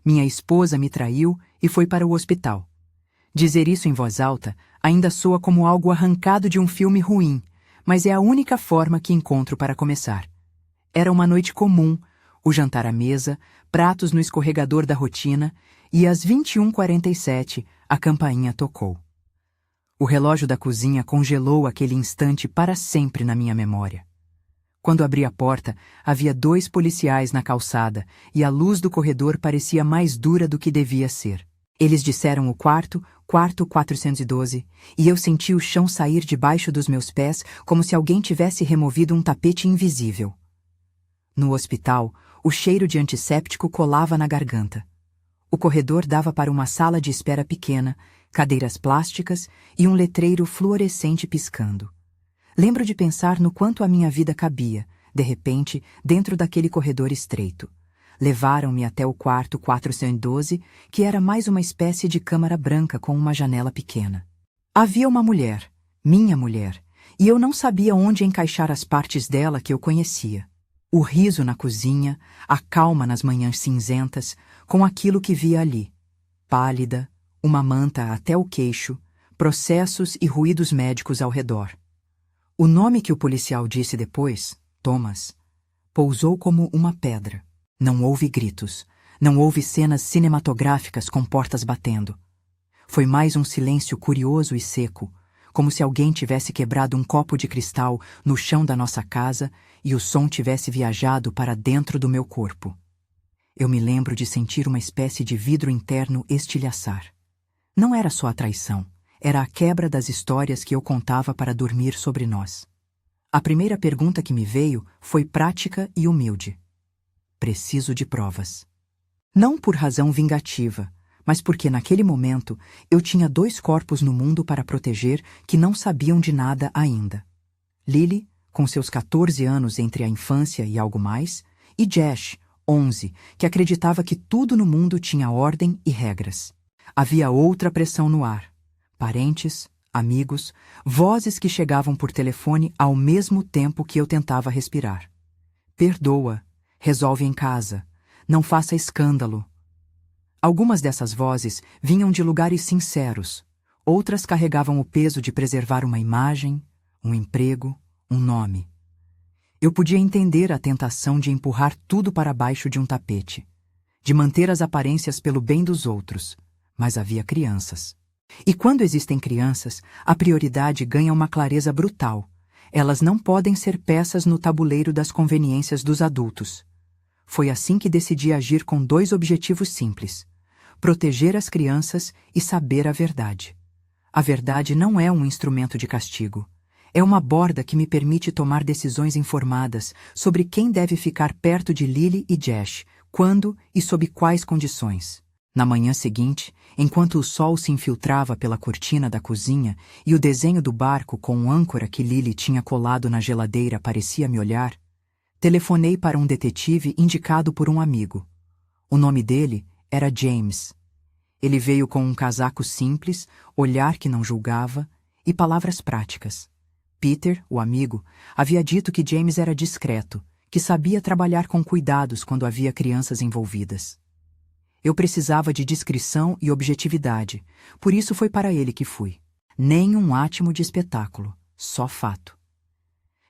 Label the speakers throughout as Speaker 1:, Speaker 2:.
Speaker 1: Minha esposa me traiu e foi para o hospital. Dizer isso em voz alta ainda soa como algo arrancado de um filme ruim, mas é a única forma que encontro para começar. Era uma noite comum, o jantar à mesa, pratos no escorregador da rotina, e às 21h47 a campainha tocou. O relógio da cozinha congelou aquele instante para sempre na minha memória. Quando abri a porta, havia 2 policiais na calçada e a luz do corredor parecia mais dura do que devia ser. Eles disseram o quarto 412, e eu senti o chão sair debaixo dos meus pés como se alguém tivesse removido um tapete invisível. No hospital, o cheiro de antisséptico colava na garganta. O corredor dava para uma sala de espera pequena, cadeiras plásticas e um letreiro fluorescente piscando. Lembro de pensar no quanto a minha vida cabia, de repente, dentro daquele corredor estreito. Levaram-me até o quarto 412, que era mais uma espécie de câmara branca com uma janela pequena. Havia uma mulher, minha mulher, e eu não sabia onde encaixar as partes dela que eu conhecia. O riso na cozinha, a calma nas manhãs cinzentas, com aquilo que via ali. Pálida, uma manta até o queixo, processos e ruídos médicos ao redor. O nome que o policial disse depois, Thomas, pousou como uma pedra. Não houve gritos, não houve cenas cinematográficas com portas batendo. Foi mais um silêncio curioso e seco, como se alguém tivesse quebrado um copo de cristal no chão da nossa casa e o som tivesse viajado para dentro do meu corpo. Eu me lembro de sentir uma espécie de vidro interno estilhaçar. Não era só a traição, era a quebra das histórias que eu contava para dormir sobre nós. A primeira pergunta que me veio foi prática e humilde. Preciso de provas. Não por razão vingativa, mas porque naquele momento eu tinha 2 corpos no mundo para proteger que não sabiam de nada ainda. Lily, com seus 14 anos entre a infância e algo mais, e Josh, 11, que acreditava que tudo no mundo tinha ordem e regras. Havia outra pressão no ar. Parentes, amigos, vozes que chegavam por telefone ao mesmo tempo que eu tentava respirar. Perdoa. Resolve em casa. Não faça escândalo. Algumas dessas vozes vinham de lugares sinceros. Outras carregavam o peso de preservar uma imagem, um emprego, um nome. Eu podia entender a tentação de empurrar tudo para baixo de um tapete, de manter as aparências pelo bem dos outros, mas havia crianças. E quando existem crianças, a prioridade ganha uma clareza brutal. Elas não podem ser peças no tabuleiro das conveniências dos adultos. Foi assim que decidi agir com 2 objetivos simples: proteger as crianças e saber a verdade. A verdade não é um instrumento de castigo. É uma borda que me permite tomar decisões informadas sobre quem deve ficar perto de Lily e Josh, quando e sob quais condições. Na manhã seguinte, enquanto o sol se infiltrava pela cortina da cozinha e o desenho do barco com âncora que Lily tinha colado na geladeira parecia me olhar, telefonei para um detetive indicado por um amigo. O nome dele era James. Ele veio com um casaco simples, olhar que não julgava e palavras práticas. Peter, o amigo, havia dito que James era discreto, que sabia trabalhar com cuidados quando havia crianças envolvidas. Eu precisava de discrição e objetividade, por isso foi para ele que fui. Nem um átimo de espetáculo, só fato.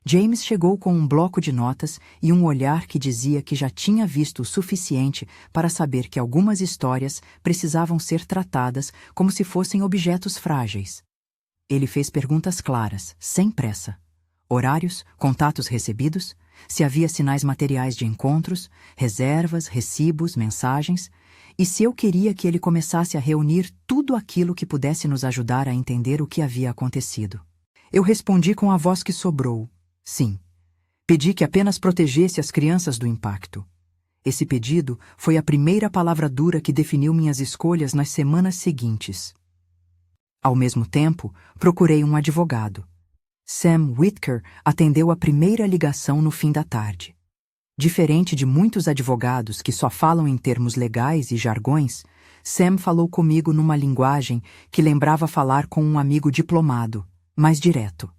Speaker 1: James chegou com um bloco de notas e um olhar que dizia que já tinha visto o suficiente para saber que algumas histórias precisavam ser tratadas como se fossem objetos frágeis. Ele fez perguntas claras, sem pressa. Horários, contatos recebidos, se havia sinais materiais de encontros, reservas, recibos, mensagens, e se eu queria que ele começasse a reunir tudo aquilo que pudesse nos ajudar a entender o que havia acontecido. Eu respondi com a voz que sobrou. Sim. Pedi que apenas protegesse as crianças do impacto. Esse pedido foi a primeira palavra dura que definiu minhas escolhas nas semanas seguintes. Ao mesmo tempo, procurei um advogado. Sam Whitaker atendeu a primeira ligação no fim da tarde. Diferente de muitos advogados que só falam em termos legais e jargões, Sam falou comigo numa linguagem que lembrava falar com um amigo diplomado, mais direto.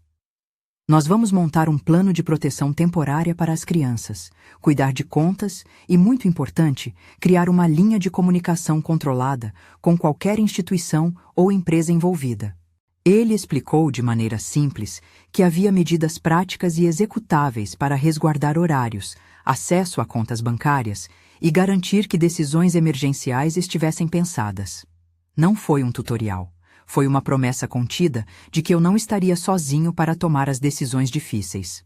Speaker 1: Nós vamos montar um plano de proteção temporária para as crianças, cuidar de contas e, muito importante, criar uma linha de comunicação controlada com qualquer instituição ou empresa envolvida. Ele explicou de maneira simples que havia medidas práticas e executáveis para resguardar horários, acesso a contas bancárias e garantir que decisões emergenciais estivessem pensadas. Não foi um tutorial. Foi uma promessa contida de que eu não estaria sozinho para tomar as decisões difíceis.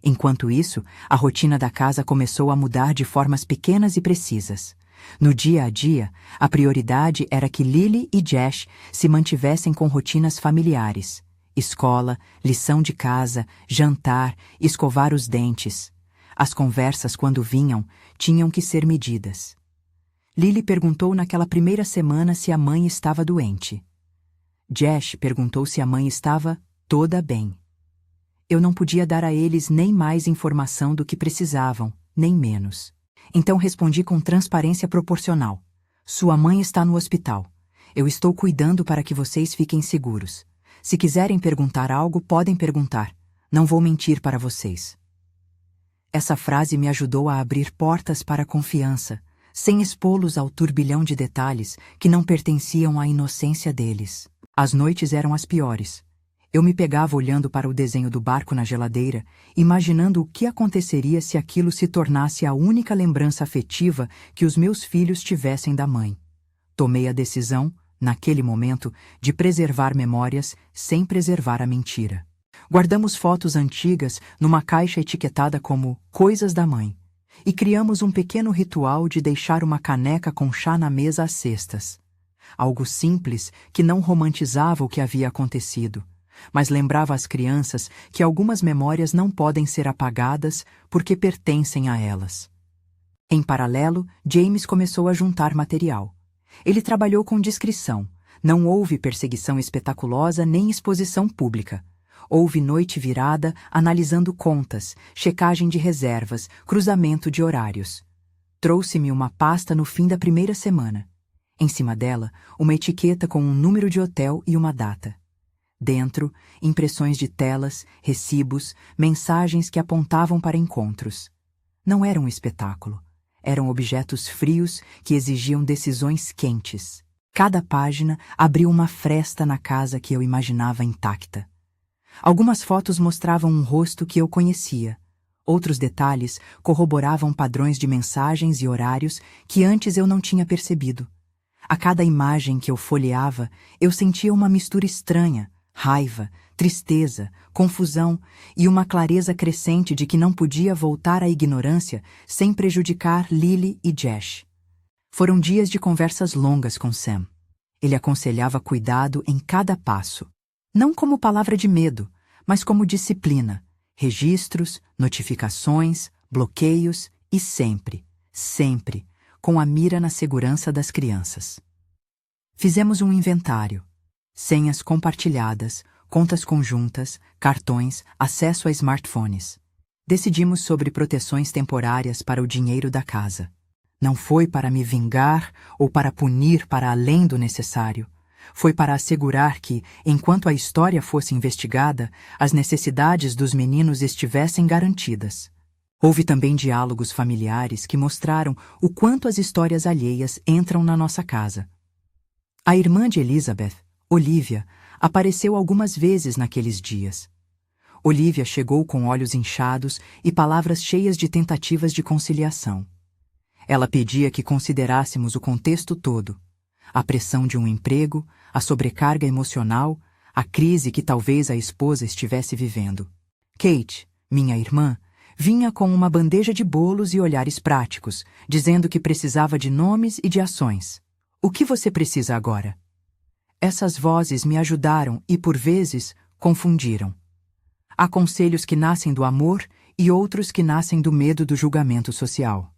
Speaker 1: Enquanto isso, a rotina da casa começou a mudar de formas pequenas e precisas. No dia a dia, a prioridade era que Lily e Josh se mantivessem com rotinas familiares. Escola, lição de casa, jantar, escovar os dentes. As conversas, quando vinham, tinham que ser medidas. Lily perguntou naquela primeira semana se a mãe estava doente. Josh perguntou se a mãe estava toda bem. Eu não podia dar a eles nem mais informação do que precisavam, nem menos. Então respondi com transparência proporcional. Sua mãe está no hospital. Eu estou cuidando para que vocês fiquem seguros. Se quiserem perguntar algo, podem perguntar. Não vou mentir para vocês. Essa frase me ajudou a abrir portas para a confiança, sem expô-los ao turbilhão de detalhes que não pertenciam à inocência deles. As noites eram as piores. Eu me pegava olhando para o desenho do barco na geladeira, imaginando o que aconteceria se aquilo se tornasse a única lembrança afetiva que os meus filhos tivessem da mãe. Tomei a decisão, naquele momento, de preservar memórias sem preservar a mentira. Guardamos fotos antigas numa caixa etiquetada como Coisas da Mãe e criamos um pequeno ritual de deixar uma caneca com chá na mesa às sextas. Algo simples que não romantizava o que havia acontecido, mas lembrava às crianças que algumas memórias não podem ser apagadas porque pertencem a elas. Em paralelo, James começou a juntar material. Ele trabalhou com discrição. Não houve perseguição espetaculosa nem exposição pública. Houve noite virada analisando contas, checagem de reservas, cruzamento de horários. Trouxe-me uma pasta no fim da primeira semana. Em cima dela, uma etiqueta com um número de hotel e uma data. Dentro, impressões de telas, recibos, mensagens que apontavam para encontros. Não era um espetáculo. Eram objetos frios que exigiam decisões quentes. Cada página abriu uma fresta na casa que eu imaginava intacta. Algumas fotos mostravam um rosto que eu conhecia. Outros detalhes corroboravam padrões de mensagens e horários que antes eu não tinha percebido. A cada imagem que eu folheava, eu sentia uma mistura estranha, raiva, tristeza, confusão e uma clareza crescente de que não podia voltar à ignorância sem prejudicar Lily e Josh. Foram dias de conversas longas com Sam. Ele aconselhava cuidado em cada passo. Não como palavra de medo, mas como disciplina, registros, notificações, bloqueios e sempre, com a mira na segurança das crianças. Fizemos um inventário. Senhas compartilhadas, contas conjuntas, cartões, acesso a smartphones. Decidimos sobre proteções temporárias para o dinheiro da casa. Não foi para me vingar ou para punir para além do necessário. Foi para assegurar que, enquanto a história fosse investigada, as necessidades dos meninos estivessem garantidas. Houve também diálogos familiares que mostraram o quanto as histórias alheias entram na nossa casa. A irmã de Elizabeth, Olivia, apareceu algumas vezes naqueles dias. Olivia chegou com olhos inchados e palavras cheias de tentativas de conciliação. Ela pedia que considerássemos o contexto todo: a pressão de um emprego, a sobrecarga emocional, a crise que talvez a esposa estivesse vivendo. Kate, minha irmã, vinha com uma bandeja de bolos e olhares práticos, dizendo que precisava de nomes e de ações. O que você precisa agora? Essas vozes me ajudaram e, por vezes, confundiram. Há conselhos que nascem do amor e outros que nascem do medo do julgamento social.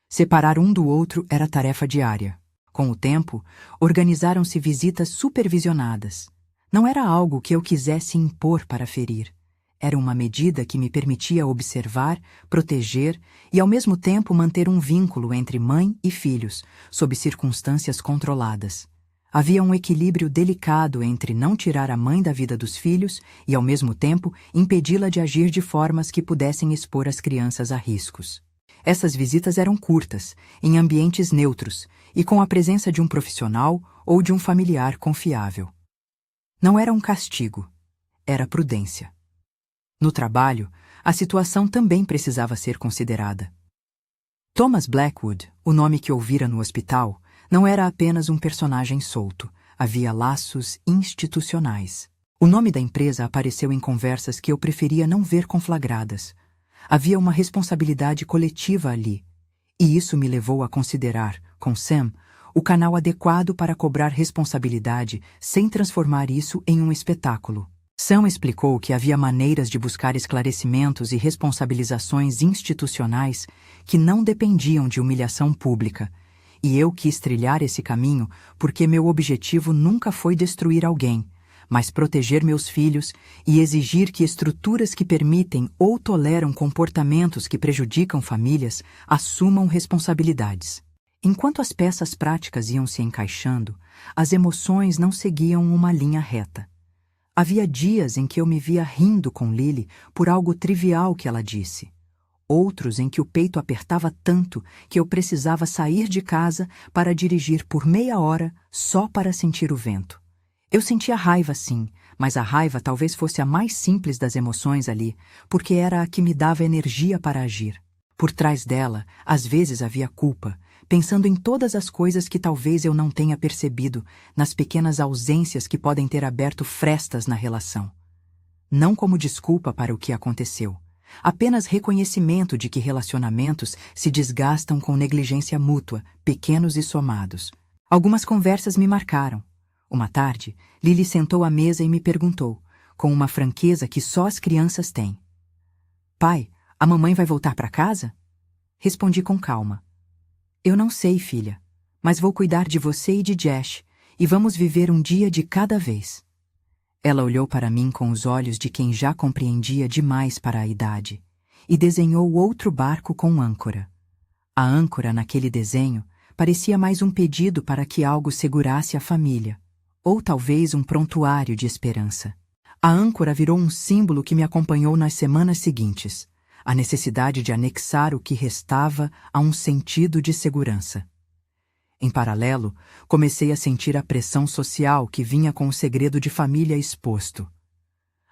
Speaker 1: Separar um do outro era tarefa diária. Com o tempo, organizaram-se visitas supervisionadas. Não era algo que eu quisesse impor para ferir. Era uma medida que me permitia observar, proteger e, ao mesmo tempo, manter um vínculo entre mãe e filhos, sob circunstâncias controladas. Havia um equilíbrio delicado entre não tirar a mãe da vida dos filhos e, ao mesmo tempo, impedi-la de agir de formas que pudessem expor as crianças a riscos. Essas visitas eram curtas, em ambientes neutros e com a presença de um profissional ou de um familiar confiável. Não era um castigo, era prudência. No trabalho, a situação também precisava ser considerada. Thomas Blackwood, o nome que ouvira no hospital, não era apenas um personagem solto, havia laços institucionais. O nome da empresa apareceu em conversas que eu preferia não ver conflagradas. Havia uma responsabilidade coletiva ali, e isso me levou a considerar, com Sam, o canal adequado para cobrar responsabilidade sem transformar isso em um espetáculo. Sam explicou que havia maneiras de buscar esclarecimentos e responsabilizações institucionais que não dependiam de humilhação pública, e eu quis trilhar esse caminho porque meu objetivo nunca foi destruir alguém, mas proteger meus filhos e exigir que estruturas que permitem ou toleram comportamentos que prejudicam famílias assumam responsabilidades. Enquanto as peças práticas iam se encaixando, as emoções não seguiam uma linha reta. Havia dias em que eu me via rindo com Lily por algo trivial que ela disse. Outros em que o peito apertava tanto que eu precisava sair de casa para dirigir por meia hora só para sentir o vento. Eu sentia raiva, sim, mas a raiva talvez fosse a mais simples das emoções ali, porque era a que me dava energia para agir. Por trás dela, às vezes havia culpa, pensando em todas as coisas que talvez eu não tenha percebido, nas pequenas ausências que podem ter aberto frestas na relação. Não como desculpa para o que aconteceu, apenas reconhecimento de que relacionamentos se desgastam com negligência mútua, pequenos e somados. Algumas conversas me marcaram. Uma tarde, Lily sentou à mesa e me perguntou, com uma franqueza que só as crianças têm: "Pai, a mamãe vai voltar para casa?" Respondi com calma: "Eu não sei, filha, mas vou cuidar de você e de Josh, e vamos viver um dia de cada vez." Ela olhou para mim com os olhos de quem já compreendia demais para a idade, e desenhou outro barco com âncora. A âncora, naquele desenho, parecia mais um pedido para que algo segurasse a família, ou talvez um prontuário de esperança. A âncora virou um símbolo que me acompanhou nas semanas seguintes, a necessidade de anexar o que restava a um sentido de segurança. Em paralelo, comecei a sentir a pressão social que vinha com o segredo de família exposto.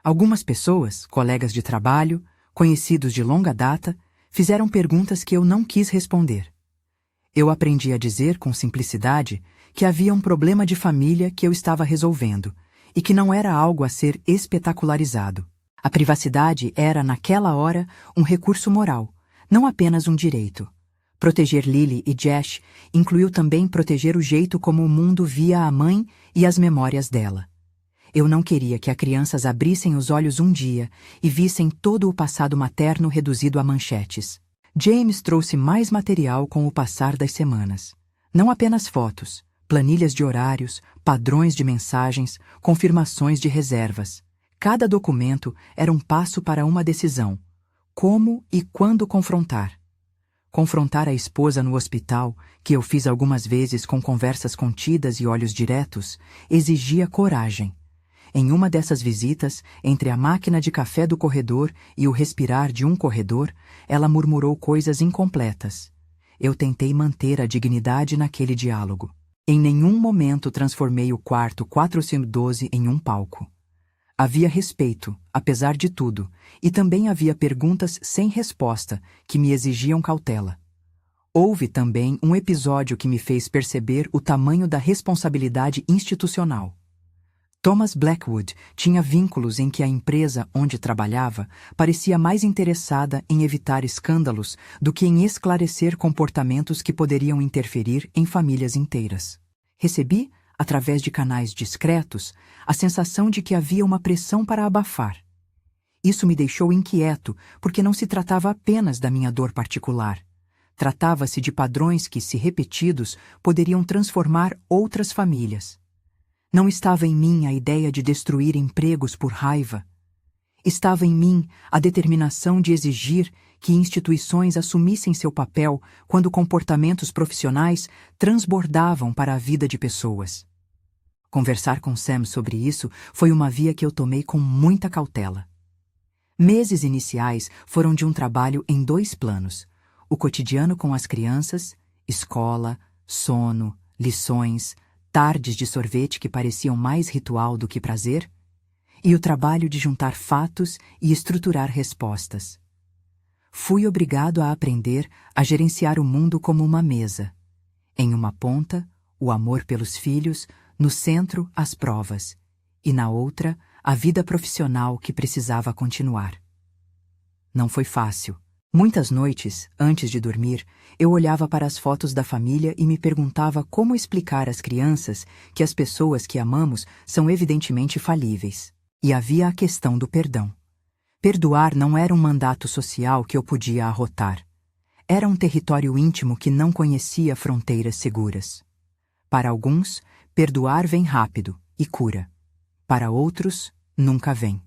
Speaker 1: Algumas pessoas, colegas de trabalho, conhecidos de longa data, fizeram perguntas que eu não quis responder. Eu aprendi a dizer com simplicidade que havia um problema de família que eu estava resolvendo e que não era algo a ser espetacularizado. A privacidade era, naquela hora, um recurso moral, não apenas um direito. Proteger Lily e Josh incluiu também proteger o jeito como o mundo via a mãe e as memórias dela. Eu não queria que as crianças abrissem os olhos um dia e vissem todo o passado materno reduzido a manchetes. James trouxe mais material com o passar das semanas. Não apenas fotos, planilhas de horários, padrões de mensagens, confirmações de reservas. Cada documento era um passo para uma decisão: como e quando confrontar. Confrontar a esposa no hospital, que eu fiz algumas vezes com conversas contidas e olhos diretos, exigia coragem. Em uma dessas visitas, entre a máquina de café do corredor e o respirar de um corredor, ela murmurou coisas incompletas. Eu tentei manter a dignidade naquele diálogo. Em nenhum momento transformei o quarto 412 em um palco. Havia respeito, apesar de tudo, e também havia perguntas sem resposta que me exigiam cautela. Houve também um episódio que me fez perceber o tamanho da responsabilidade institucional. Thomas Blackwood tinha vínculos em que a empresa onde trabalhava parecia mais interessada em evitar escândalos do que em esclarecer comportamentos que poderiam interferir em famílias inteiras. Recebi, através de canais discretos, a sensação de que havia uma pressão para abafar. Isso me deixou inquieto, porque não se tratava apenas da minha dor particular. Tratava-se de padrões que, se repetidos, poderiam transformar outras famílias. Não estava em mim a ideia de destruir empregos por raiva. Estava em mim a determinação de exigir que instituições assumissem seu papel quando comportamentos profissionais transbordavam para a vida de pessoas. Conversar com Sam sobre isso foi uma via que eu tomei com muita cautela. Meses iniciais foram de um trabalho em 2 planos: o cotidiano com as crianças, escola, sono, lições, tardes de sorvete que pareciam mais ritual do que prazer, e o trabalho de juntar fatos e estruturar respostas. Fui obrigado a aprender a gerenciar o mundo como uma mesa. Em uma ponta, o amor pelos filhos, no centro, as provas, e na outra, a vida profissional que precisava continuar. Não foi fácil. Muitas noites, antes de dormir, eu olhava para as fotos da família e me perguntava como explicar às crianças que as pessoas que amamos são evidentemente falíveis. E havia a questão do perdão. Perdoar não era um mandato social que eu podia arrotar. Era um território íntimo que não conhecia fronteiras seguras. Para alguns, perdoar vem rápido e cura. Para outros, nunca vem.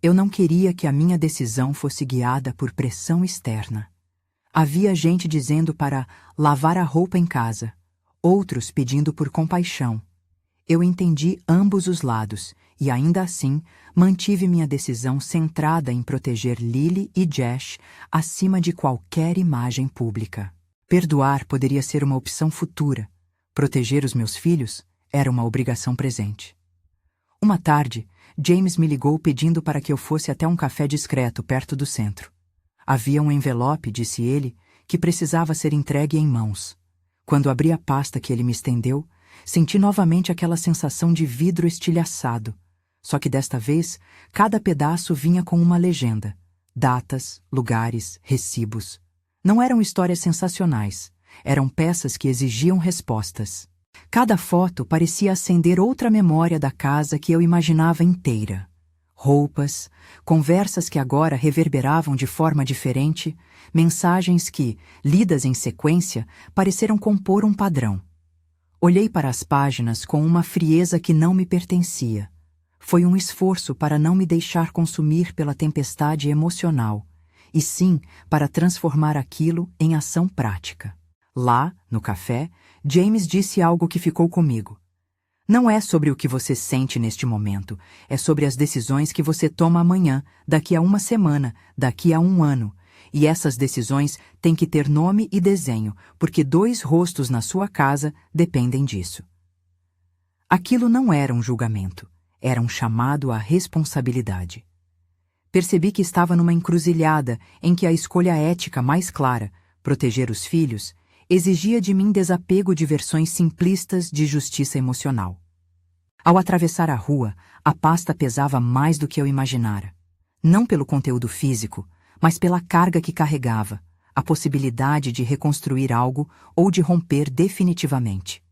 Speaker 1: Eu não queria que a minha decisão fosse guiada por pressão externa. Havia gente dizendo para lavar a roupa em casa, outros pedindo por compaixão. Eu entendi ambos os lados e, ainda assim, mantive minha decisão centrada em proteger Lily e Josh acima de qualquer imagem pública. Perdoar poderia ser uma opção futura. Proteger os meus filhos era uma obrigação presente. Uma tarde, James me ligou pedindo para que eu fosse até um café discreto perto do centro. Havia um envelope, disse ele, que precisava ser entregue em mãos. Quando abri a pasta que ele me estendeu, senti novamente aquela sensação de vidro estilhaçado. Só que desta vez, cada pedaço vinha com uma legenda. Datas, lugares, recibos. Não eram histórias sensacionais. Eram peças que exigiam respostas. Cada foto parecia acender outra memória da casa que eu imaginava inteira. Roupas, conversas que agora reverberavam de forma diferente, mensagens que, lidas em sequência, pareceram compor um padrão. Olhei para as páginas com uma frieza que não me pertencia. Foi um esforço para não me deixar consumir pela tempestade emocional, e sim para transformar aquilo em ação prática. Lá, no café, James disse algo que ficou comigo. Não é sobre o que você sente neste momento, é sobre as decisões que você toma amanhã, daqui a uma semana, daqui a um ano. E essas decisões têm que ter nome e desenho, porque 2 rostos na sua casa dependem disso. Aquilo não era um julgamento, era um chamado à responsabilidade. Percebi que estava numa encruzilhada em que a escolha ética mais clara, proteger os filhos, exigia de mim desapego de versões simplistas de justiça emocional. Ao atravessar a rua, a pasta pesava mais do que eu imaginara. Não pelo conteúdo físico, mas pela carga que carregava, a possibilidade de reconstruir algo ou de romper definitivamente.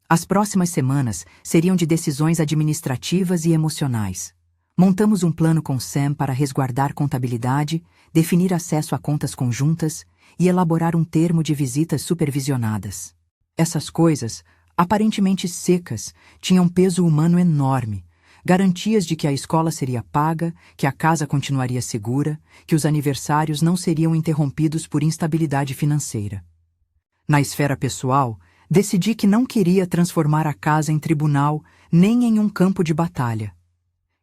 Speaker 1: As próximas semanas seriam de decisões administrativas e emocionais. Montamos um plano com Sam para resguardar contabilidade, definir acesso a contas conjuntas e elaborar um termo de visitas supervisionadas. Essas coisas, aparentemente secas, tinham peso humano enorme, garantias de que a escola seria paga, que a casa continuaria segura, que os aniversários não seriam interrompidos por instabilidade financeira. Na esfera pessoal, decidi que não queria transformar a casa em tribunal nem em um campo de batalha.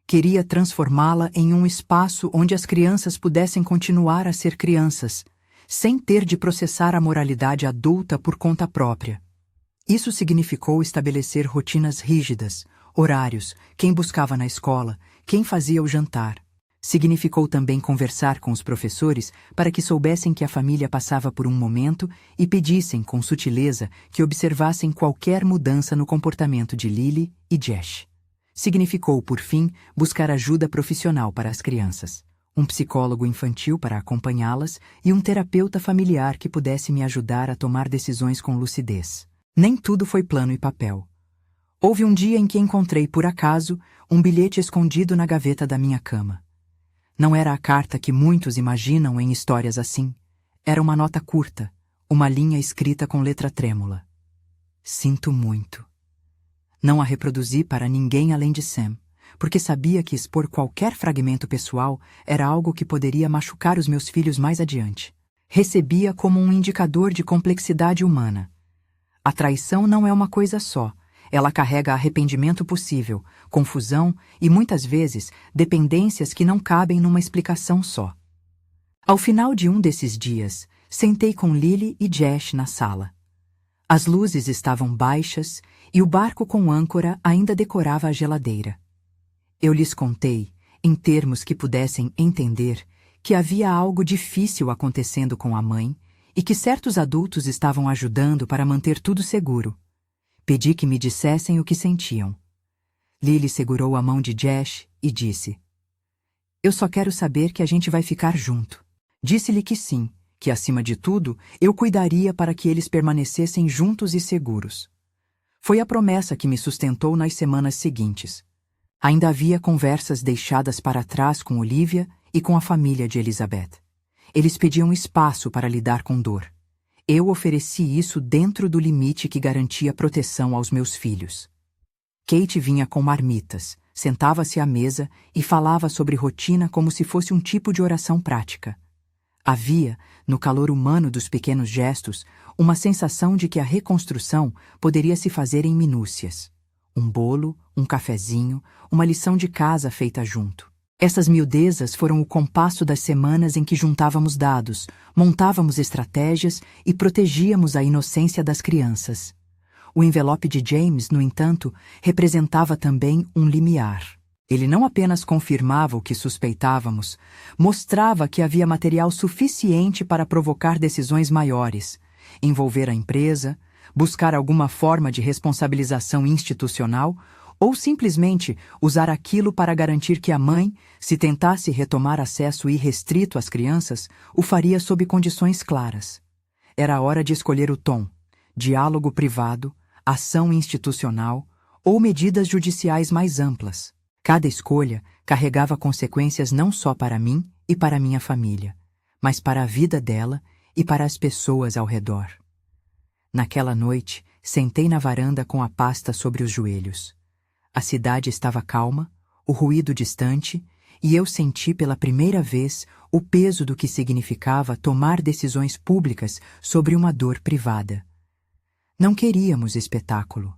Speaker 1: Queria transformá-la em um espaço onde as crianças pudessem continuar a ser crianças, sem ter de processar a moralidade adulta por conta própria. Isso significou estabelecer rotinas rígidas, horários, quem buscava na escola, quem fazia o jantar. Significou também conversar com os professores para que soubessem que a família passava por um momento e pedissem, com sutileza, que observassem qualquer mudança no comportamento de Lily e Josh. Significou, por fim, buscar ajuda profissional para as crianças. Um psicólogo infantil para acompanhá-las e um terapeuta familiar que pudesse me ajudar a tomar decisões com lucidez. Nem tudo foi plano e papel. Houve um dia em que encontrei, por acaso, um bilhete escondido na gaveta da minha cama. Não era a carta que muitos imaginam em histórias assim. Era uma nota curta, uma linha escrita com letra trêmula. Sinto muito. Não a reproduzi para ninguém além de Sam, porque sabia que expor qualquer fragmento pessoal era algo que poderia machucar os meus filhos mais adiante. Recebia como um indicador de complexidade humana. A traição não é uma coisa só, ela carrega arrependimento possível, confusão e, muitas vezes, dependências que não cabem numa explicação só. Ao final de um desses dias, sentei com Lily e Josh na sala. As luzes estavam baixas e o barco com âncora ainda decorava a geladeira. Eu lhes contei, em termos que pudessem entender, que havia algo difícil acontecendo com a mãe e que certos adultos estavam ajudando para manter tudo seguro. Pedi que me dissessem o que sentiam. Lily segurou a mão de Josh e disse: "Eu só quero saber que a gente vai ficar junto." Disse-lhe que sim, que acima de tudo eu cuidaria para que eles permanecessem juntos e seguros. Foi a promessa que me sustentou nas semanas seguintes. Ainda havia conversas deixadas para trás com Olivia e com a família de Elizabeth. Eles pediam espaço para lidar com dor. Eu ofereci isso dentro do limite que garantia proteção aos meus filhos. Kate vinha com marmitas, sentava-se à mesa e falava sobre rotina como se fosse um tipo de oração prática. Havia, no calor humano dos pequenos gestos, uma sensação de que a reconstrução poderia se fazer em minúcias. Um bolo, um cafezinho, uma lição de casa feita junto. Essas miudezas foram o compasso das semanas em que juntávamos dados, montávamos estratégias e protegíamos a inocência das crianças. O envelope de James, no entanto, representava também um limiar. Ele não apenas confirmava o que suspeitávamos, mostrava que havia material suficiente para provocar decisões maiores, envolver a empresa, buscar alguma forma de responsabilização institucional ou simplesmente usar aquilo para garantir que a mãe, se tentasse retomar acesso irrestrito às crianças, o faria sob condições claras. Era hora de escolher o tom: diálogo privado, ação institucional ou medidas judiciais mais amplas. Cada escolha carregava consequências não só para mim e para minha família, mas para a vida dela e para as pessoas ao redor. Naquela noite, sentei na varanda com a pasta sobre os joelhos. A cidade estava calma, o ruído distante, e eu senti pela primeira vez o peso do que significava tomar decisões públicas sobre uma dor privada. Não queríamos espetáculo.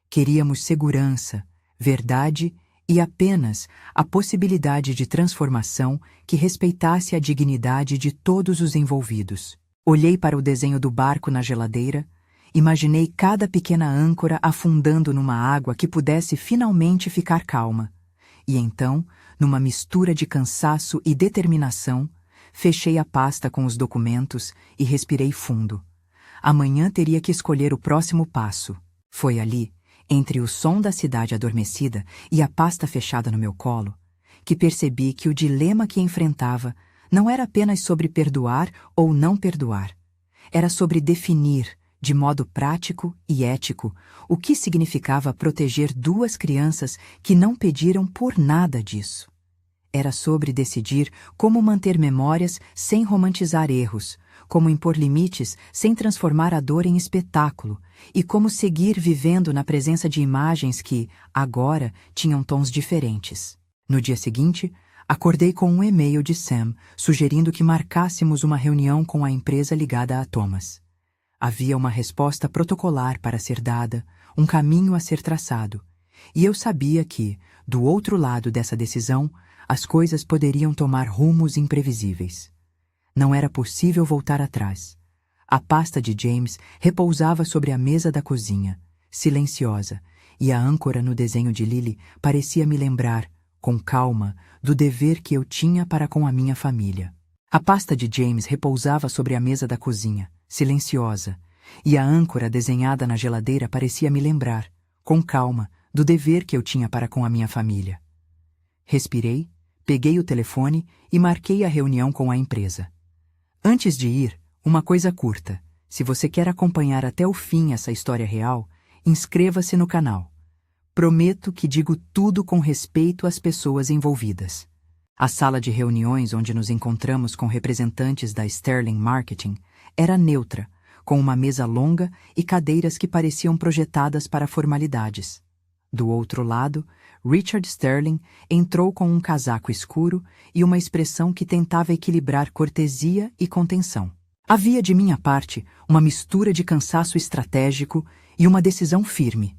Speaker 1: Queríamos segurança, verdade e apenas a possibilidade de transformação que respeitasse a dignidade de todos os envolvidos. Olhei para o desenho do barco na geladeira, imaginei cada pequena âncora afundando numa água que pudesse finalmente ficar calma. E então, numa mistura de cansaço e determinação, fechei a pasta com os documentos e respirei fundo. Amanhã teria que escolher o próximo passo. Foi ali, entre o som da cidade adormecida e a pasta fechada no meu colo, que percebi que o dilema que enfrentava não era apenas sobre perdoar ou não perdoar. Era sobre definir, de modo prático e ético, o que significava proteger duas crianças que não pediram por nada disso. Era sobre decidir como manter memórias sem romantizar erros, como impor limites sem transformar a dor em espetáculo, e como seguir vivendo na presença de imagens que, agora, tinham tons diferentes. No dia seguinte, acordei com um e-mail de Sam sugerindo que marcássemos uma reunião com a empresa ligada a Thomas. Havia uma resposta protocolar para ser dada, um caminho a ser traçado, e eu sabia que, do outro lado dessa decisão, as coisas poderiam tomar rumos imprevisíveis. Não era possível voltar atrás. A pasta de James repousava sobre a mesa da cozinha, silenciosa, e a âncora no desenho de Lily parecia me lembrar, com calma, do dever que eu tinha para com a minha família. A pasta de James repousava sobre a mesa da cozinha, silenciosa, e a âncora desenhada na geladeira parecia me lembrar, com calma, do dever que eu tinha para com a minha família. Respirei, peguei o telefone e marquei a reunião com a empresa. Antes de ir, uma coisa curta. Se você quer acompanhar até o fim essa história real, inscreva-se no canal. Prometo que digo tudo com respeito às pessoas envolvidas. A sala de reuniões onde nos encontramos com representantes da Sterling Marketing era neutra, com uma mesa longa e cadeiras que pareciam projetadas para formalidades. Do outro lado, Richard Sterling entrou com um casaco escuro e uma expressão que tentava equilibrar cortesia e contenção. Havia de minha parte uma mistura de cansaço estratégico e uma decisão firme.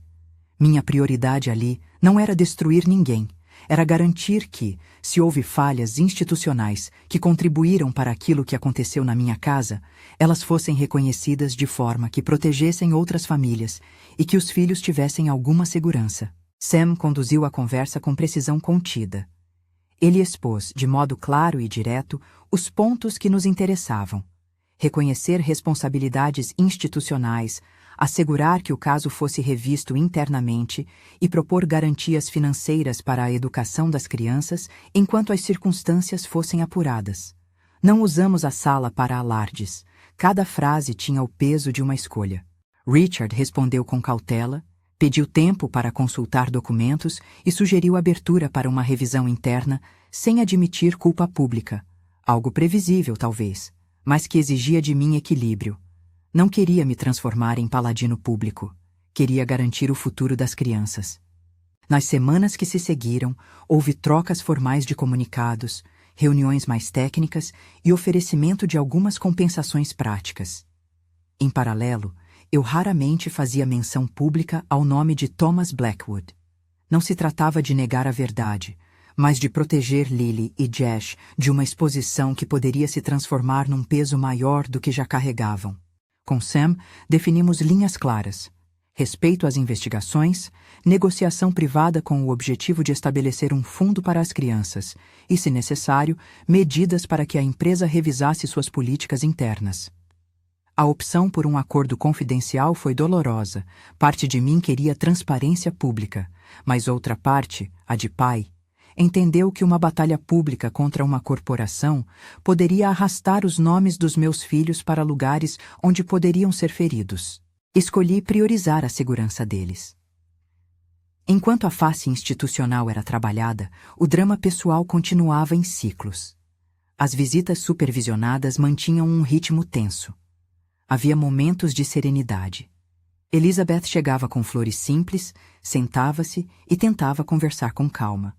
Speaker 1: Minha prioridade ali não era destruir ninguém, era garantir que, se houve falhas institucionais que contribuíram para aquilo que aconteceu na minha casa, elas fossem reconhecidas de forma que protegessem outras famílias e que os filhos tivessem alguma segurança. Sam conduziu a conversa com precisão contida. Ele expôs, de modo claro e direto, os pontos que nos interessavam. Reconhecer responsabilidades institucionais, assegurar que o caso fosse revisto internamente e propor garantias financeiras para a educação das crianças enquanto as circunstâncias fossem apuradas. Não usamos a sala para alardes. Cada frase tinha o peso de uma escolha. Richard respondeu com cautela, pediu tempo para consultar documentos e sugeriu abertura para uma revisão interna sem admitir culpa pública. Algo previsível, talvez, mas que exigia de mim equilíbrio. Não queria me transformar em paladino público. Queria garantir o futuro das crianças. Nas semanas que se seguiram, houve trocas formais de comunicados, reuniões mais técnicas e oferecimento de algumas compensações práticas. Em paralelo, eu raramente fazia menção pública ao nome de Thomas Blackwood. Não se tratava de negar a verdade, mas de proteger Lily e Josh de uma exposição que poderia se transformar num peso maior do que já carregavam. Com Sam, definimos linhas claras: respeito às investigações, negociação privada com o objetivo de estabelecer um fundo para as crianças e, se necessário, medidas para que a empresa revisasse suas políticas internas. A opção por um acordo confidencial foi dolorosa. Parte de mim queria transparência pública, mas outra parte, a de pai, entendeu que uma batalha pública contra uma corporação poderia arrastar os nomes dos meus filhos para lugares onde poderiam ser feridos. Escolhi priorizar a segurança deles. Enquanto a face institucional era trabalhada, o drama pessoal continuava em ciclos. As visitas supervisionadas mantinham um ritmo tenso. Havia momentos de serenidade. Elizabeth chegava com flores simples, sentava-se e tentava conversar com calma.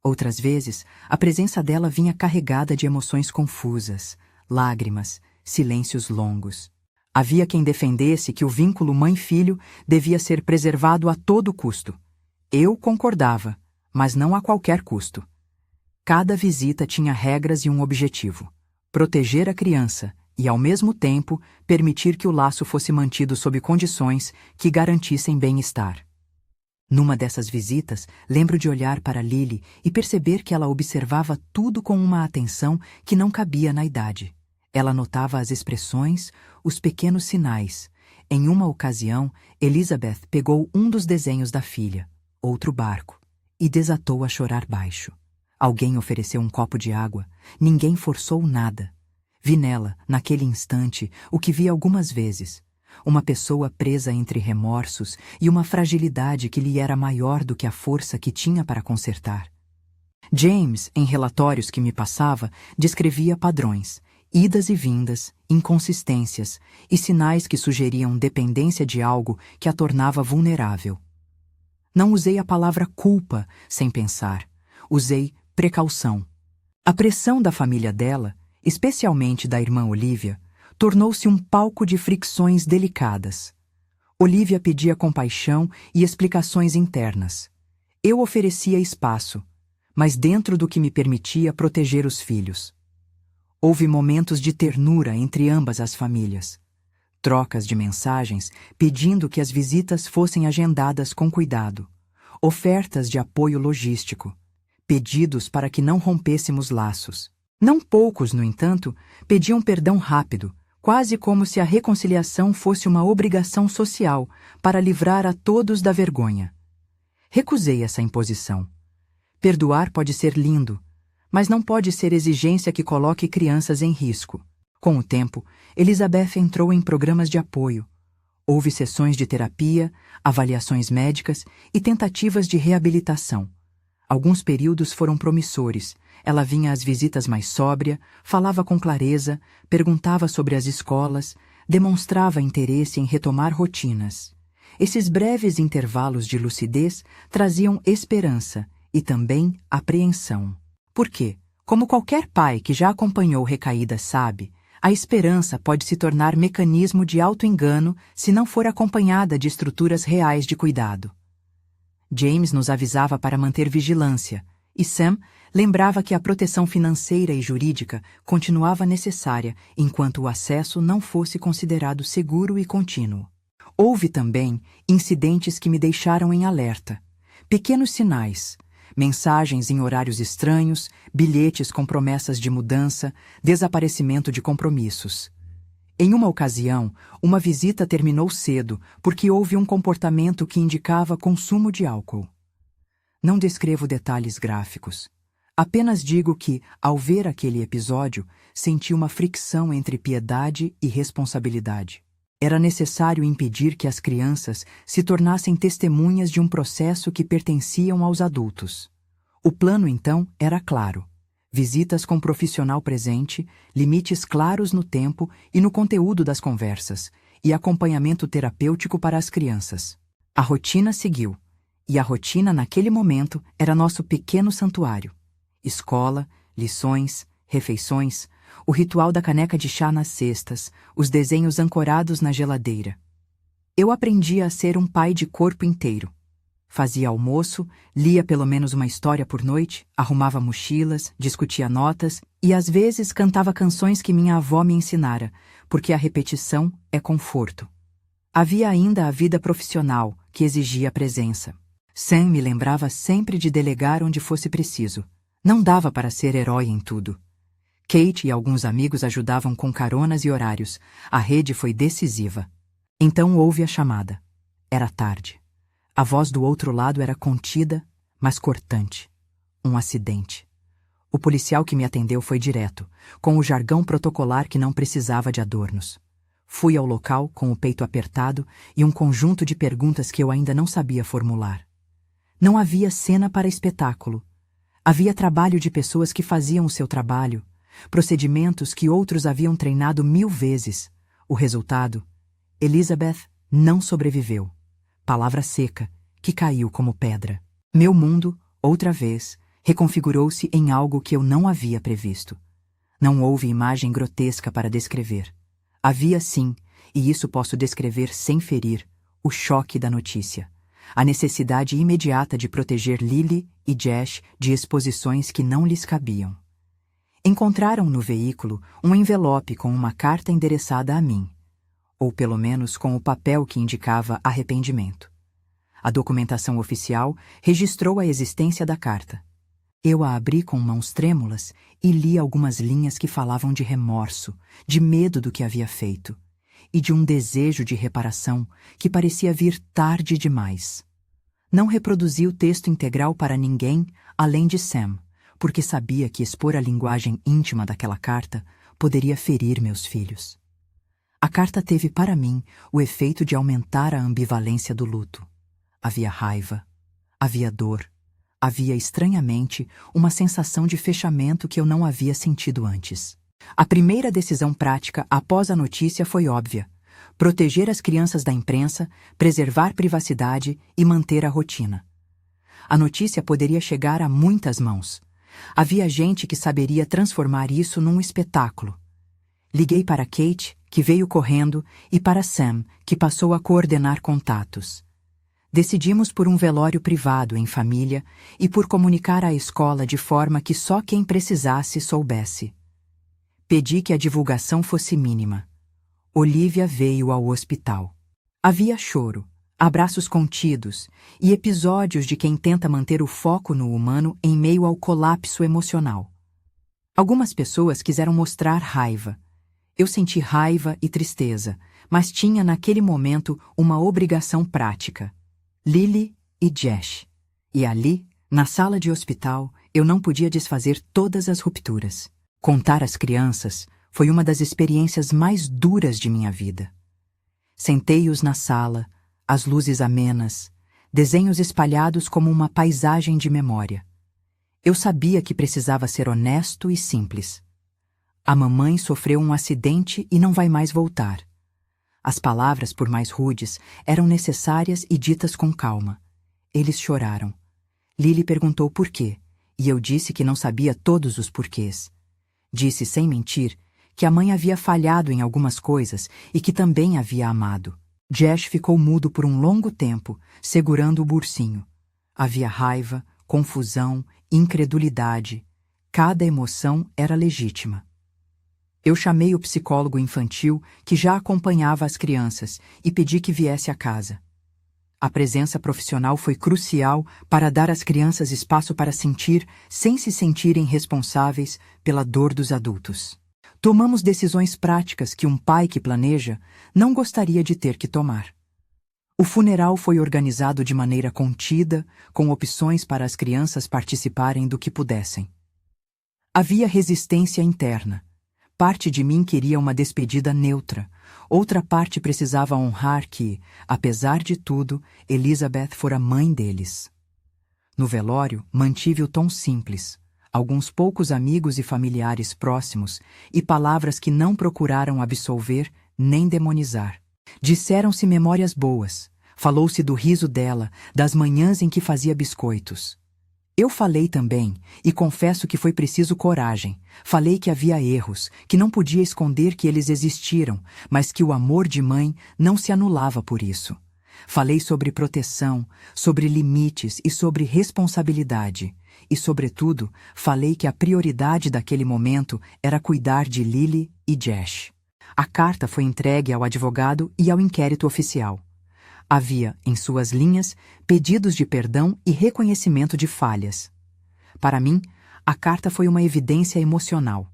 Speaker 1: Outras vezes, a presença dela vinha carregada de emoções confusas, lágrimas, silêncios longos. Havia quem defendesse que o vínculo mãe-filho devia ser preservado a todo custo. Eu concordava, mas não a qualquer custo. Cada visita tinha regras e um objetivo: proteger a criança e, ao mesmo tempo, permitir que o laço fosse mantido sob condições que garantissem bem-estar. Numa dessas visitas, lembro de olhar para Lily e perceber que ela observava tudo com uma atenção que não cabia na idade. Ela notava as expressões, os pequenos sinais. Em uma ocasião, Elizabeth pegou um dos desenhos da filha, outro barco, e desatou a chorar baixo. Alguém ofereceu um copo de água. Ninguém forçou nada. Vi nela, naquele instante, o que vi algumas vezes. Uma pessoa presa entre remorsos e uma fragilidade que lhe era maior do que a força que tinha para consertar. James, em relatórios que me passava, descrevia padrões, idas e vindas, inconsistências e sinais que sugeriam dependência de algo que a tornava vulnerável. Não usei a palavra culpa sem pensar. Usei precaução. A pressão da família dela, especialmente da irmã Olivia, tornou-se um palco de fricções delicadas. Olivia pedia compaixão e explicações internas. Eu oferecia espaço, mas dentro do que me permitia proteger os filhos. Houve momentos de ternura entre ambas as famílias. Trocas de mensagens pedindo que as visitas fossem agendadas com cuidado. Ofertas de apoio logístico. Pedidos para que não rompêssemos laços. Não poucos, no entanto, pediam perdão rápido, quase como se a reconciliação fosse uma obrigação social para livrar a todos da vergonha. Recusei essa imposição. Perdoar pode ser lindo, mas não pode ser exigência que coloque crianças em risco. Com o tempo, Elizabeth entrou em programas de apoio. Houve sessões de terapia, avaliações médicas e tentativas de reabilitação. Alguns períodos foram promissores. Ela vinha às visitas mais sóbria, falava com clareza, perguntava sobre as escolas, demonstrava interesse em retomar rotinas. Esses breves intervalos de lucidez traziam esperança e também apreensão. Por quê? Como qualquer pai que já acompanhou recaídas sabe, a esperança pode se tornar mecanismo de auto-engano se não for acompanhada de estruturas reais de cuidado. James nos avisava para manter vigilância, e Sam lembrava que a proteção financeira e jurídica continuava necessária enquanto o acesso não fosse considerado seguro e contínuo. Houve também incidentes que me deixaram em alerta. Pequenos sinais, mensagens em horários estranhos, bilhetes com promessas de mudança, desaparecimento de compromissos. Em uma ocasião, uma visita terminou cedo porque houve um comportamento que indicava consumo de álcool. Não descrevo detalhes gráficos. Apenas digo que, ao ver aquele episódio, senti uma fricção entre piedade e responsabilidade. Era necessário impedir que as crianças se tornassem testemunhas de um processo que pertenciam aos adultos. O plano, então, era claro. Visitas com profissional presente, limites claros no tempo e no conteúdo das conversas, e acompanhamento terapêutico para as crianças. A rotina seguiu, e a rotina naquele momento era nosso pequeno santuário. Escola, lições, refeições, o ritual da caneca de chá nas cestas, os desenhos ancorados na geladeira. Eu aprendia a ser um pai de corpo inteiro. Fazia almoço, lia pelo menos uma história por noite, arrumava mochilas, discutia notas e às vezes cantava canções que minha avó me ensinara, porque a repetição é conforto. Havia ainda a vida profissional, que exigia presença. Sam me lembrava sempre de delegar onde fosse preciso. Não dava para ser herói em tudo. Kate e alguns amigos ajudavam com caronas e horários. A rede foi decisiva. Então houve a chamada. Era tarde. A voz do outro lado era contida, mas cortante. Um acidente. O policial que me atendeu foi direto, com o jargão protocolar que não precisava de adornos. Fui ao local com o peito apertado e um conjunto de perguntas que eu ainda não sabia formular. Não havia cena para espetáculo. Havia trabalho de pessoas que faziam o seu trabalho, procedimentos que outros haviam treinado 1000 vezes. O resultado? Elizabeth não sobreviveu. Palavra seca, que caiu como pedra. Meu mundo, outra vez, reconfigurou-se em algo que eu não havia previsto. Não houve imagem grotesca para descrever. Havia sim, e isso posso descrever sem ferir, o choque da notícia. A necessidade imediata de proteger Lily e Josh de exposições que não lhes cabiam. Encontraram no veículo um envelope com uma carta endereçada a mim, ou pelo menos com o papel que indicava arrependimento. A documentação oficial registrou a existência da carta. Eu a abri com mãos trêmulas e li algumas linhas que falavam de remorso, de medo do que havia feito, e de um desejo de reparação que parecia vir tarde demais. Não reproduzi o texto integral para ninguém além de Sam, porque sabia que expor a linguagem íntima daquela carta poderia ferir meus filhos. A carta teve para mim o efeito de aumentar a ambivalência do luto. Havia raiva, havia dor, havia estranhamente uma sensação de fechamento que eu não havia sentido antes. A primeira decisão prática após a notícia foi óbvia: proteger as crianças da imprensa, preservar privacidade e manter a rotina. A notícia poderia chegar a muitas mãos. Havia gente que saberia transformar isso num espetáculo. Liguei para Kate, que veio correndo, e para Sam, que passou a coordenar contatos. Decidimos por um velório privado em família e por comunicar à escola de forma que só quem precisasse soubesse. Pedi que a divulgação fosse mínima. Olivia veio ao hospital. Havia choro, abraços contidos e episódios de quem tenta manter o foco no humano em meio ao colapso emocional. Algumas pessoas quiseram mostrar raiva. Eu senti raiva e tristeza, mas tinha naquele momento uma obrigação prática. Lily e Josh. E ali, na sala de hospital, eu não podia desfazer todas as rupturas. Contar às crianças foi uma das experiências mais duras de minha vida. Sentei-os na sala, as luzes amenas, desenhos espalhados como uma paisagem de memória. Eu sabia que precisava ser honesto e simples. A mamãe sofreu um acidente e não vai mais voltar. As palavras, por mais rudes, eram necessárias e ditas com calma. Eles choraram. Lily perguntou por quê, e eu disse que não sabia todos os porquês. Disse, sem mentir, que a mãe havia falhado em algumas coisas e que também havia amado. Josh ficou mudo por um longo tempo, segurando o bursinho. Havia raiva, confusão, incredulidade. Cada emoção era legítima. Eu chamei o psicólogo infantil que já acompanhava as crianças e pedi que viesse à casa. A presença profissional foi crucial para dar às crianças espaço para sentir, sem se sentirem responsáveis pela dor dos adultos. Tomamos decisões práticas que um pai que planeja não gostaria de ter que tomar. O funeral foi organizado de maneira contida, com opções para as crianças participarem do que pudessem. Havia resistência interna. Parte de mim queria uma despedida neutra. Outra parte precisava honrar que, apesar de tudo, Elizabeth fora mãe deles. No velório, mantive o tom simples, alguns poucos amigos e familiares próximos e palavras que não procuraram absolver nem demonizar. Disseram-se memórias boas. Falou-se do riso dela, das manhãs em que fazia biscoitos. Eu falei também, e confesso que foi preciso coragem. Falei que havia erros, que não podia esconder que eles existiram, mas que o amor de mãe não se anulava por isso. Falei sobre proteção, sobre limites e sobre responsabilidade. E, sobretudo, falei que a prioridade daquele momento era cuidar de Lily e Josh. A carta foi entregue ao advogado e ao inquérito oficial. Havia, em suas linhas, pedidos de perdão e reconhecimento de falhas. Para mim, a carta foi uma evidência emocional.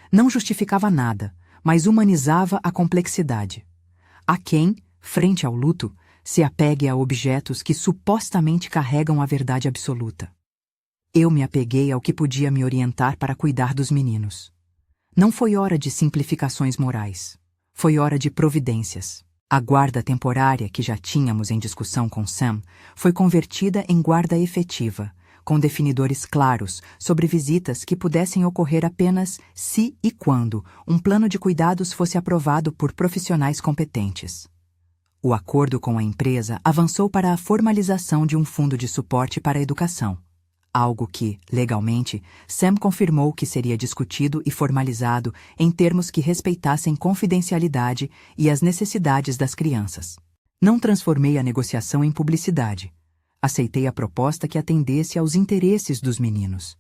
Speaker 1: Não justificava nada, mas humanizava a complexidade. Há quem, frente ao luto, se apegue a objetos que supostamente carregam a verdade absoluta. Eu me apeguei ao que podia me orientar para cuidar dos meninos. Não foi hora de simplificações morais. Foi hora de providências. A guarda temporária que já tínhamos em discussão com Sam foi convertida em guarda efetiva, com definidores claros sobre visitas que pudessem ocorrer apenas se e quando um plano de cuidados fosse aprovado por profissionais competentes. O acordo com a empresa avançou para a formalização de um fundo de suporte para a educação, algo que, legalmente, Sam confirmou que seria discutido e formalizado em termos que respeitassem confidencialidade e as necessidades das crianças. Não transformei a negociação em publicidade. Aceitei a proposta que atendesse aos interesses dos meninos.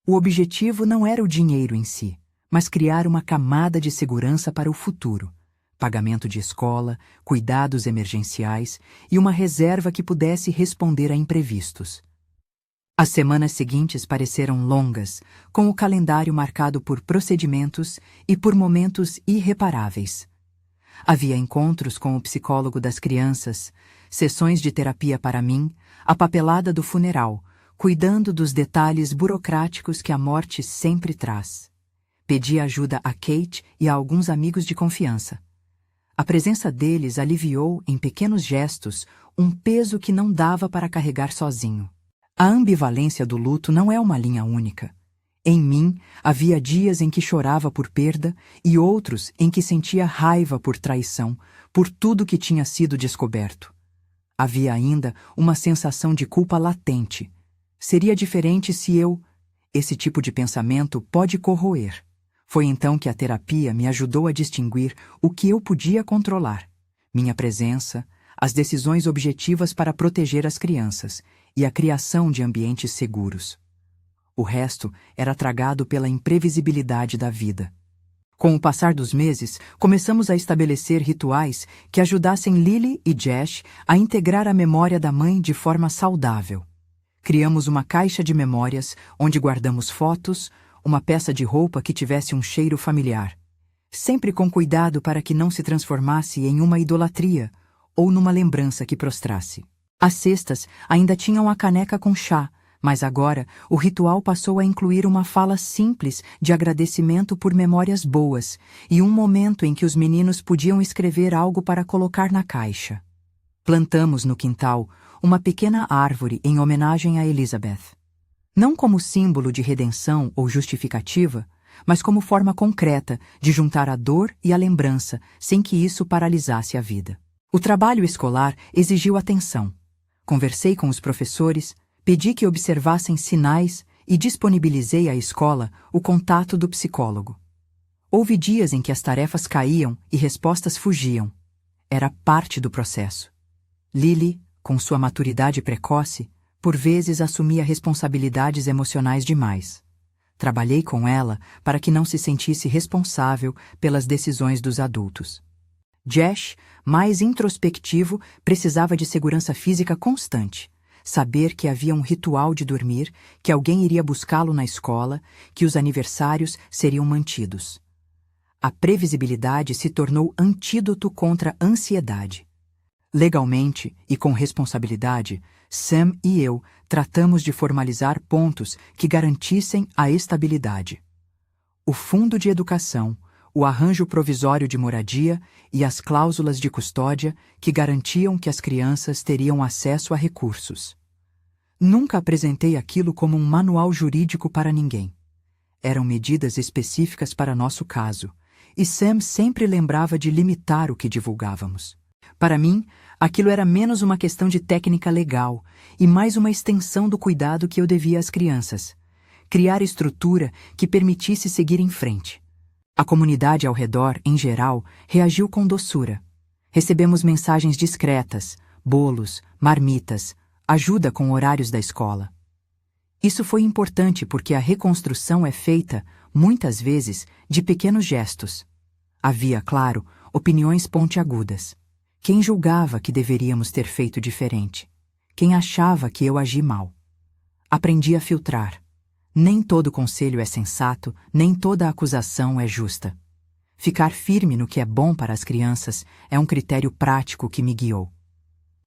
Speaker 1: O objetivo não era o dinheiro em si, mas criar uma camada de segurança para o futuro, pagamento de escola, cuidados emergenciais e uma reserva que pudesse responder a imprevistos. As semanas seguintes pareceram longas, com o calendário marcado por procedimentos e por momentos irreparáveis. Havia encontros com o psicólogo das crianças, sessões de terapia para mim, a papelada do funeral, cuidando dos detalhes burocráticos que a morte sempre traz. Pedi ajuda a Kate e a alguns amigos de confiança. A presença deles aliviou, em pequenos gestos, um peso que não dava para carregar sozinho. A ambivalência do luto não é uma linha única. Em mim, havia dias em que chorava por perda e outros em que sentia raiva por traição, por tudo que tinha sido descoberto. Havia ainda uma sensação de culpa latente. Seria diferente se eu... Esse tipo de pensamento pode corroer. Foi então que a terapia me ajudou a distinguir o que eu podia controlar. Minha presença, as decisões objetivas para proteger as crianças e a criação de ambientes seguros. O resto era tragado pela imprevisibilidade da vida. Com o passar dos meses, começamos a estabelecer rituais que ajudassem Lily e Josh a integrar a memória da mãe de forma saudável. Criamos uma caixa de memórias onde guardamos fotos, uma peça de roupa que tivesse um cheiro familiar, sempre com cuidado para que não se transformasse em uma idolatria ou numa lembrança que prostrasse. As cestas ainda tinham a caneca com chá, mas agora o ritual passou a incluir uma fala simples de agradecimento por memórias boas e um momento em que os meninos podiam escrever algo para colocar na caixa. Plantamos no quintal uma pequena árvore em homenagem a Elizabeth. Não como símbolo de redenção ou justificativa, mas como forma concreta de juntar a dor e a lembrança sem que isso paralisasse a vida. O trabalho escolar exigiu atenção. Conversei com os professores, pedi que observassem sinais e disponibilizei à escola o contato do psicólogo. Houve dias em que as tarefas caíam e respostas fugiam. Era parte do processo. Lily, com sua maturidade precoce, por vezes assumia responsabilidades emocionais demais. Trabalhei com ela para que não se sentisse responsável pelas decisões dos adultos. Josh, mais introspectivo, precisava de segurança física constante. Saber que havia um ritual de dormir, que alguém iria buscá-lo na escola, que os aniversários seriam mantidos. A previsibilidade se tornou antídoto contra a ansiedade. Legalmente e com responsabilidade, Sam e eu tratamos de formalizar pontos que garantissem a estabilidade. O fundo de educação, o arranjo provisório de moradia e as cláusulas de custódia que garantiam que as crianças teriam acesso a recursos. Nunca apresentei aquilo como um manual jurídico para ninguém. Eram medidas específicas para nosso caso, e Sam sempre lembrava de limitar o que divulgávamos. Para mim, aquilo era menos uma questão de técnica legal e mais uma extensão do cuidado que eu devia às crianças. Criar estrutura que permitisse seguir em frente. A comunidade ao redor, em geral, reagiu com doçura. Recebemos mensagens discretas, bolos, marmitas, ajuda com horários da escola. Isso foi importante porque a reconstrução é feita, muitas vezes, de pequenos gestos. Havia, claro, opiniões pontiagudas. Quem julgava que deveríamos ter feito diferente? Quem achava que eu agi mal? Aprendi a filtrar. Nem todo conselho é sensato, nem toda acusação é justa. Ficar firme no que é bom para as crianças é um critério prático que me guiou.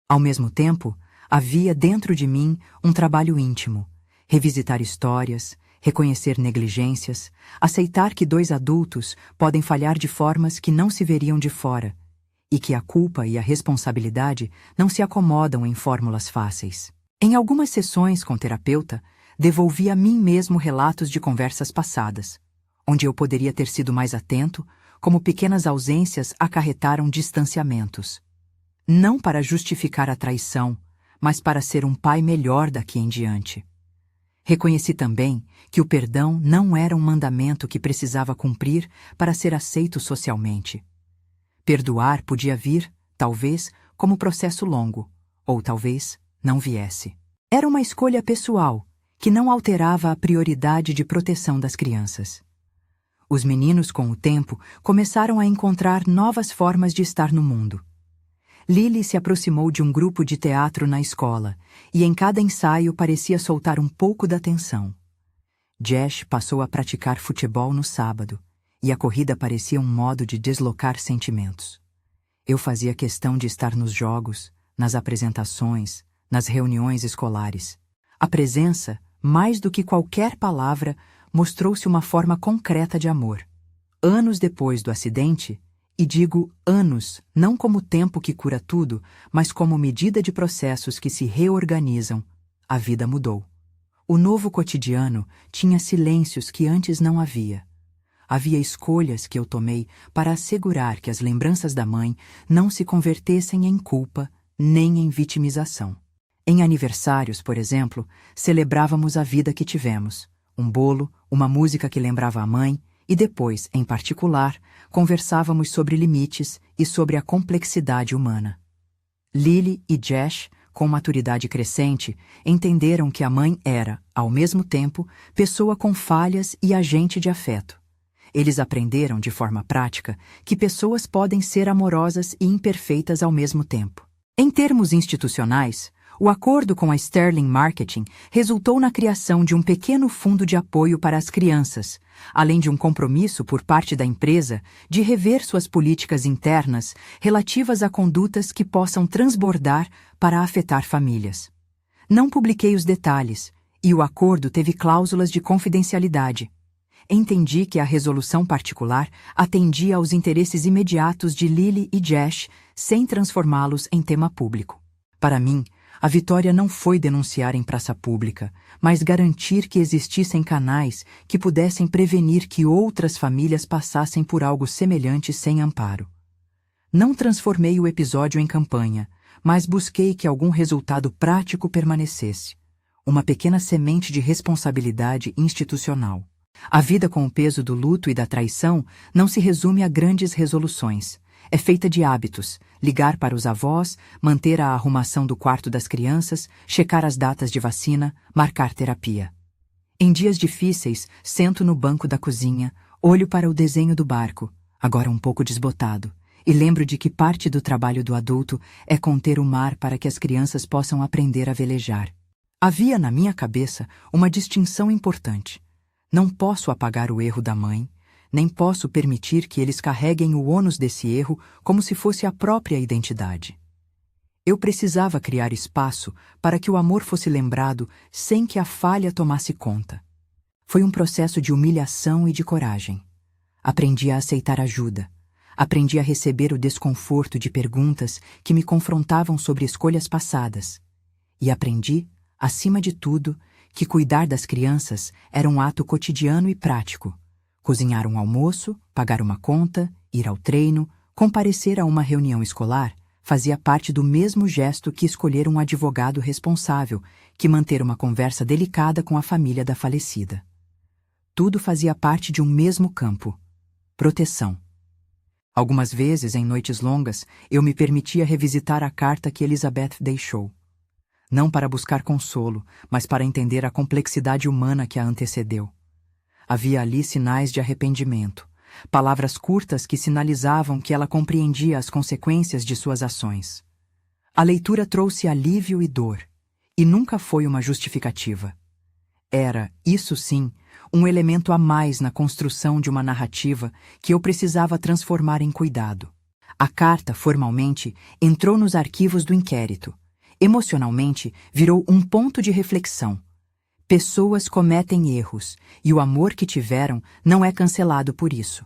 Speaker 1: Ao mesmo tempo, havia dentro de mim um trabalho íntimo. Revisitar histórias, reconhecer negligências, aceitar que dois adultos podem falhar de formas que não se veriam de fora, e que a culpa e a responsabilidade não se acomodam em fórmulas fáceis. Em algumas sessões com terapeuta, devolvi a mim mesmo relatos de conversas passadas, onde eu poderia ter sido mais atento, como pequenas ausências acarretaram distanciamentos. Não para justificar a traição, mas para ser um pai melhor daqui em diante. Reconheci também que o perdão não era um mandamento que precisava cumprir para ser aceito socialmente. Perdoar podia vir, talvez, como processo longo, ou talvez não viesse. Era uma escolha pessoal, que não alterava a prioridade de proteção das crianças. Os meninos, com o tempo, começaram a encontrar novas formas de estar no mundo. Lily se aproximou de um grupo de teatro na escola, e em cada ensaio parecia soltar um pouco da tensão. Josh passou a praticar futebol no sábado, e a corrida parecia um modo de deslocar sentimentos. Eu fazia questão de estar nos jogos, nas apresentações, nas reuniões escolares. A presença, mais do que qualquer palavra, mostrou-se uma forma concreta de amor. Anos depois do acidente, e digo anos não como tempo que cura tudo, mas como medida de processos que se reorganizam, a vida mudou. O novo cotidiano tinha silêncios que antes não havia. Havia escolhas que eu tomei para assegurar que as lembranças da mãe não se convertessem em culpa nem em vitimização. Em aniversários, por exemplo, celebrávamos a vida que tivemos, um bolo, uma música que lembrava a mãe, e depois, em particular, conversávamos sobre limites e sobre a complexidade humana. Lily e Josh, com maturidade crescente, entenderam que a mãe era, ao mesmo tempo, pessoa com falhas e agente de afeto. Eles aprenderam de forma prática que pessoas podem ser amorosas e imperfeitas ao mesmo tempo. Em termos institucionais, o acordo com a Sterling Marketing resultou na criação de um pequeno fundo de apoio para as crianças, além de um compromisso por parte da empresa de rever suas políticas internas relativas a condutas que possam transbordar para afetar famílias. Não publiquei os detalhes, e o acordo teve cláusulas de confidencialidade. Entendi que a resolução particular atendia aos interesses imediatos de Lily e Josh, sem transformá-los em tema público. Para mim, a vitória não foi denunciar em praça pública, mas garantir que existissem canais que pudessem prevenir que outras famílias passassem por algo semelhante sem amparo. Não transformei o episódio em campanha, mas busquei que algum resultado prático permanecesse, uma pequena semente de responsabilidade institucional. A vida com o peso do luto e da traição não se resume a grandes resoluções. É feita de hábitos: ligar para os avós, manter a arrumação do quarto das crianças, checar as datas de vacina, marcar terapia. Em dias difíceis, sento no banco da cozinha, olho para o desenho do barco, agora um pouco desbotado, e lembro de que parte do trabalho do adulto é conter o mar para que as crianças possam aprender a velejar. Havia na minha cabeça uma distinção importante. Não posso apagar o erro da mãe, nem posso permitir que eles carreguem o ônus desse erro como se fosse a própria identidade. Eu precisava criar espaço para que o amor fosse lembrado sem que a falha tomasse conta. Foi um processo de humilhação e de coragem. Aprendi a aceitar ajuda. Aprendi a receber o desconforto de perguntas que me confrontavam sobre escolhas passadas. E aprendi, acima de tudo, que cuidar das crianças era um ato cotidiano e prático. Cozinhar um almoço, pagar uma conta, ir ao treino, comparecer a uma reunião escolar fazia parte do mesmo gesto que escolher um advogado responsável, que manter uma conversa delicada com a família da falecida. Tudo fazia parte de um mesmo campo: proteção. Algumas vezes, em noites longas, eu me permitia revisitar a carta que Elizabeth deixou. Não para buscar consolo, mas para entender a complexidade humana que a antecedeu. Havia ali sinais de arrependimento, palavras curtas que sinalizavam que ela compreendia as consequências de suas ações. A leitura trouxe alívio e dor, e nunca foi uma justificativa. Era, isso sim, um elemento a mais na construção de uma narrativa que eu precisava transformar em cuidado. A carta, formalmente, entrou nos arquivos do inquérito. Emocionalmente, virou um ponto de reflexão. Pessoas cometem erros, e o amor que tiveram não é cancelado por isso.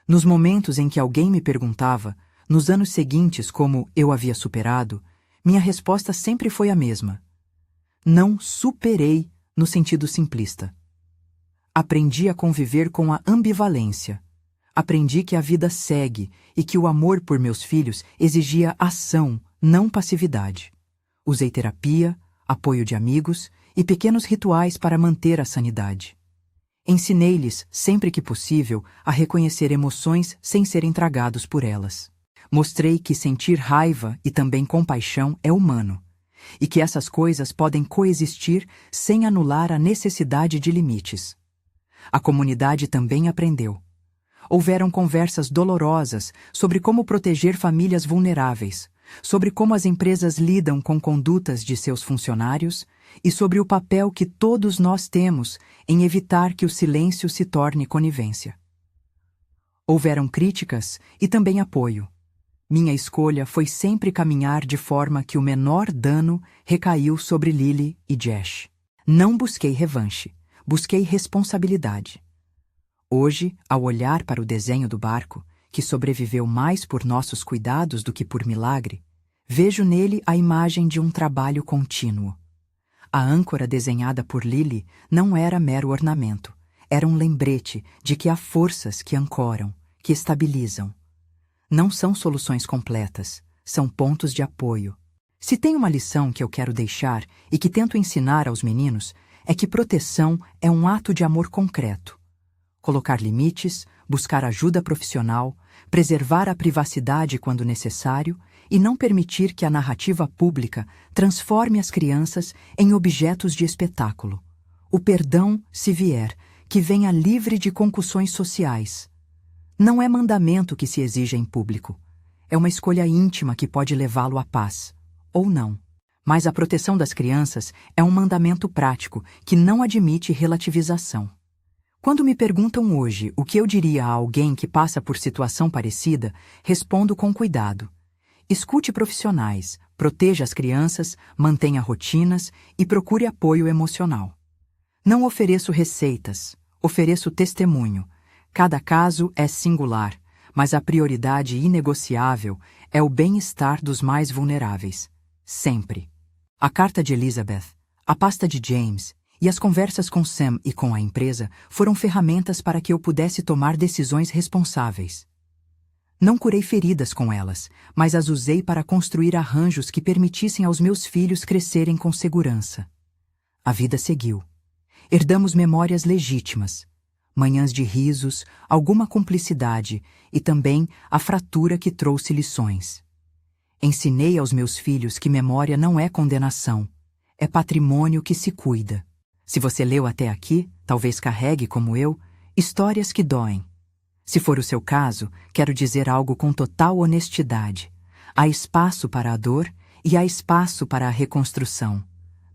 Speaker 1: Nos momentos em que alguém me perguntava, nos anos seguintes, como eu havia superado, minha resposta sempre foi a mesma. Não superei no sentido simplista. Aprendi a conviver com a ambivalência. Aprendi que a vida segue e que o amor por meus filhos exigia ação, não passividade. Usei terapia, apoio de amigos e pequenos rituais para manter a sanidade. Ensinei-lhes, sempre que possível, a reconhecer emoções sem serem tragados por elas. Mostrei que sentir raiva e também compaixão é humano, e que essas coisas podem coexistir sem anular a necessidade de limites. A comunidade também aprendeu. Houveram conversas dolorosas sobre como proteger famílias vulneráveis, sobre como as empresas lidam com condutas de seus funcionários e sobre o papel que todos nós temos em evitar que o silêncio se torne conivência. Houveram críticas e também apoio. Minha escolha foi sempre caminhar de forma que o menor dano recaiu sobre Lily e Jash. Não busquei revanche, busquei responsabilidade. Hoje, ao olhar para o desenho do barco, que sobreviveu mais por nossos cuidados do que por milagre, vejo nele a imagem de um trabalho contínuo. A âncora desenhada por Lily não era mero ornamento, era um lembrete de que há forças que ancoram, que estabilizam. Não são soluções completas, são pontos de apoio. Se tem uma lição que eu quero deixar e que tento ensinar aos meninos, é que proteção é um ato de amor concreto. Colocar limites, buscar ajuda profissional, preservar a privacidade quando necessário e não permitir que a narrativa pública transforme as crianças em objetos de espetáculo. O perdão, se vier, que venha livre de concussões sociais. Não é mandamento que se exija em público. É uma escolha íntima que pode levá-lo à paz. Ou não. Mas a proteção das crianças é um mandamento prático que não admite relativização. Quando me perguntam hoje o que eu diria a alguém que passa por situação parecida, respondo com cuidado. Escute profissionais, proteja as crianças, mantenha rotinas e procure apoio emocional. Não ofereço receitas, ofereço testemunho. Cada caso é singular, mas a prioridade inegociável é o bem-estar dos mais vulneráveis. Sempre. A carta de Elizabeth, a pasta de James e as conversas com Sam e com a empresa foram ferramentas para que eu pudesse tomar decisões responsáveis. Não curei feridas com elas, mas as usei para construir arranjos que permitissem aos meus filhos crescerem com segurança. A vida seguiu. Herdamos memórias legítimas, manhãs de risos, alguma cumplicidade e também a fratura que trouxe lições. Ensinei aos meus filhos que memória não é condenação, é patrimônio que se cuida. Se você leu até aqui, talvez carregue, como eu, histórias que doem. Se for o seu caso, quero dizer algo com total honestidade. Há espaço para a dor e há espaço para a reconstrução.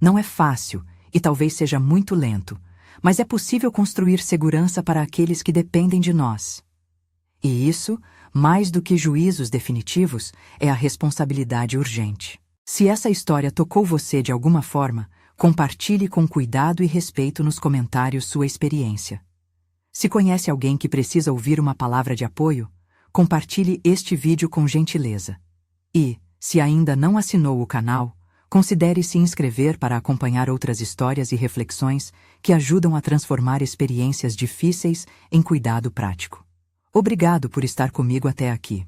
Speaker 1: Não é fácil e talvez seja muito lento, mas é possível construir segurança para aqueles que dependem de nós. E isso, mais do que juízos definitivos, é a responsabilidade urgente. Se essa história tocou você de alguma forma, compartilhe com cuidado e respeito nos comentários sua experiência. Se conhece alguém que precisa ouvir uma palavra de apoio, compartilhe este vídeo com gentileza. E, se ainda não assinou o canal, considere se inscrever para acompanhar outras histórias e reflexões que ajudam a transformar experiências difíceis em cuidado prático. Obrigado por estar comigo até aqui.